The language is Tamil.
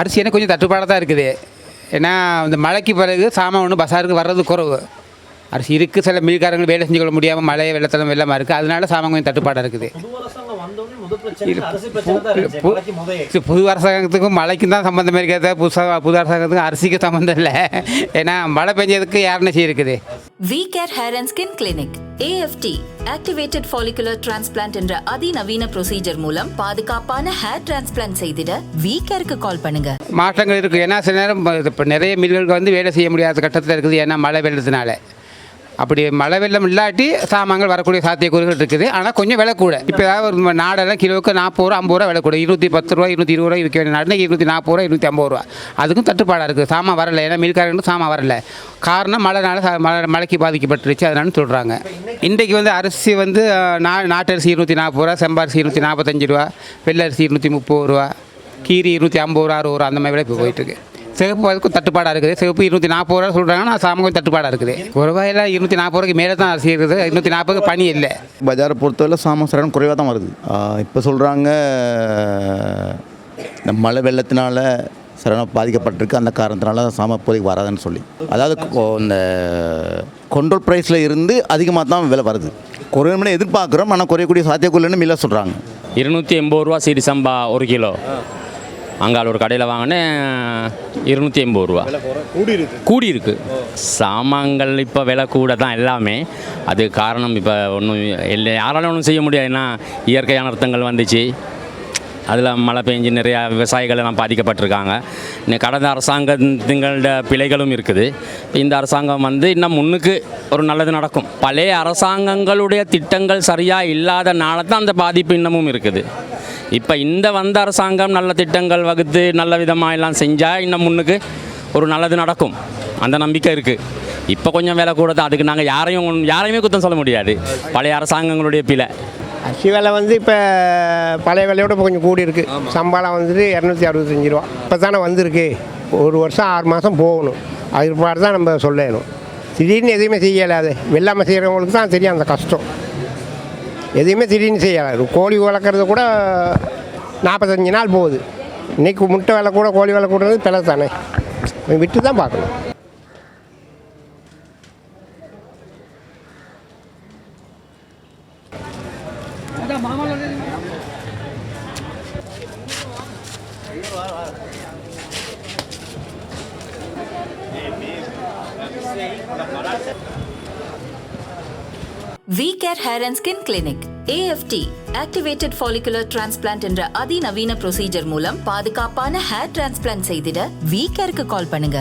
அரிசி எனக்கு கொஞ்சம் தட்டுப்பாடாக தான் இருக்குது. ஏன்னா இந்த மழைக்கு பிறகு சாமான் ஒன்று பஸாருக்கு வர்றது குறைவு. அரிசி இருக்குது, சில மில்காரங்க வேலை செஞ்சு கொள்ள முடியாமல் மழை வெள்ளத்தலம் வெள்ளமாக இருக்குது, அதனால சாமான் கொஞ்சம் தட்டுப்பாடாக இருக்குது. புது அரசாங்கத்துக்கும் மழைக்கும் தான் சம்மந்தம் இருக்கிறத, புது அரசாங்கத்துக்கும் அரிசிக்கு சம்மந்தம் இல்லை. ஏன்னா மழை பெஞ்சதுக்கு யாருன்னு இருக்குது. V-Care Hair and Skin Clinic AFT Activated Follicular Transplant என்ற அதிநவீன ப்ரொசீஜர் மூலம் பாதுகாப்பான ஹேர் டிரான்ஸ்பிளான்ட் செய்திட V-Careக்கு கால் பண்ணுங்க. மாற்றங்கள் இருக்குது. ஏன்னா சில நேரம் இப்போ நிறைய மில்களுக்கு வந்து வேலை செய்ய முடியாத கட்டத்தில் இருக்குது. ஏன்னா மழை வெள்ளத்தினால. அப்படி மழை வெள்ளம் இல்லாட்டி சாமான்கள் வரக்கூடிய சாத்தியக்கூறுகள் இருக்குது. ஆனால் கொஞ்சம் விலை கூட. இப்போ ஏதாவது ஒரு நாடெல்லாம் கிலோவுக்கு 40 ரூபா 50 ரூபா விலை கூட. 210 ரூபா 220 ரூபா விற்க வேண்டிய நாடுனா 240 ரூபா 250 ரூபா. அதுக்கும் தட்டுப்பாடாக இருக்குது. சாமான் வரலை. ஏன்னா மில்காரங்களும் சாமான் வரலை. காரணம் மழைனால மழைக்கு பாதிக்கப்பட்டுருச்சு, அதனால சொல்கிறாங்க. இன்றைக்கு வந்து அரிசி வந்து நாட்டு அரிசி 240 ரூபா, செம்பரிசி 245 ரூபா, வெள்ளை அரிசி 230 ரூபா, கீரி 250 ரூபா 60 ரூபா, அந்த மாதிரி விலை இப்போ போயிட்டுருக்கு. சிவப்பு அதுக்கும் தட்டுப்பாடாக இருக்குது. சிவப்பு 240 ரூபா சொல்கிறாங்க. நான் சாமான் கொஞ்சம் தட்டுப்பாடாக இருக்குது. ஒரு ரூபாயில் 240 ரூபாய்க்கு மேலே தான் அரிசி இருக்குது. 240 பனி இல்லை. பஜாரை பொறுத்தவரை சாமான் சரணம் குறைவாக தான் வருது. இப்போ சொல்கிறாங்க இந்த மழை வெள்ளத்தினால சரணம் பாதிக்கப்பட்டிருக்கு, அந்த காரணத்தினால சாமான் இப்போதைக்கு வராதுன்னு சொல்லி. அதாவது இந்த கண்ட்ரோல் ப்ரைஸில் இருந்து அதிகமாக தான் விலை வருது. குறையும்னு எதிர்பார்க்குறோம், ஆனால் குறையக்கூடிய சாத்தியக்குள்ளன்னு மில்ல சொல்கிறாங்க. 280 ரூபா சீரி சம்பா 1 கிலோ. அங்கால ஒரு கடையில் வாங்கினேன் 280 ரூபா. கூடி இருக்குது. சாமான்கள் இப்போ விலை கூட தான் எல்லாமே. அது காரணம் இப்போ ஒன்றும் இல்லை, யாராலும் ஒன்றும் செய்ய முடியாது. ஏன்னா இயற்கையான அர்த்தங்கள் வந்துச்சு, அதில் மழை பெஞ்சு நிறையா விவசாயிகள் எல்லாம் பாதிக்கப்பட்டிருக்காங்க. இன்னும் கடந்த அரசாங்கங்களோட பிழைகளும் இருக்குது. இந்த அரசாங்கம் வந்து இன்னும் முன்னுக்கு ஒரு நல்லது நடக்கும். பழைய அரசாங்கங்களுடைய திட்டங்கள் சரியாக இல்லாதனால தான் அந்த பாதிப்பு இன்னமும் இருக்குது. இப்போ இந்த வந்த அரசாங்கம் நல்ல திட்டங்கள் வகுத்து நல்ல விதமாக எல்லாம் செஞ்சால் இன்னும் முன்னுக்கு ஒரு நல்லது நடக்கும், அந்த நம்பிக்கை இருக்குது. இப்போ கொஞ்சம் வேலை கூட தான். அதுக்கு நாங்கள் யாரையுமே குத்தம் சொல்ல முடியாது. பழைய அரசாங்கங்களுடைய பிழை. அரிசி விலை வந்து இப்போ பழைய விலையோட இப்போ கொஞ்சம் கூடி இருக்குது. சம்பளம் வந்துட்டு 265 ரூபா இப்போ தானே வந்திருக்கு. ஒரு வருஷம் 6 மாதம் போகணும். அதுக்கு பாடு தான் நம்ம சொல்லணும். திடீர்னு எதுவுமே செய்யலாது. வெள்ளாமை செய்கிறவங்களுக்கு தான் தெரியும் அந்த கஷ்டம். எதையுமே திடீர்னு செய்யலாம். கோழி வளர்க்குறது கூட 45 நாள் போகுது. இன்றைக்கி முட்டை விலை கூட கோழி விலை கூடுறது பிள்ளை தானே, விட்டு தான் பார்க்கணும். V-Care Hair and Skin Clinic AFT Activated Follicular Transplant என்ற அதிநவீன ப்ரொசீஜர் மூலம் பாதுகாப்பான ஹேர் டிரான்ஸ்பிளான்ட் செய்திட V-Careக்கு கால் பண்ணுங்க.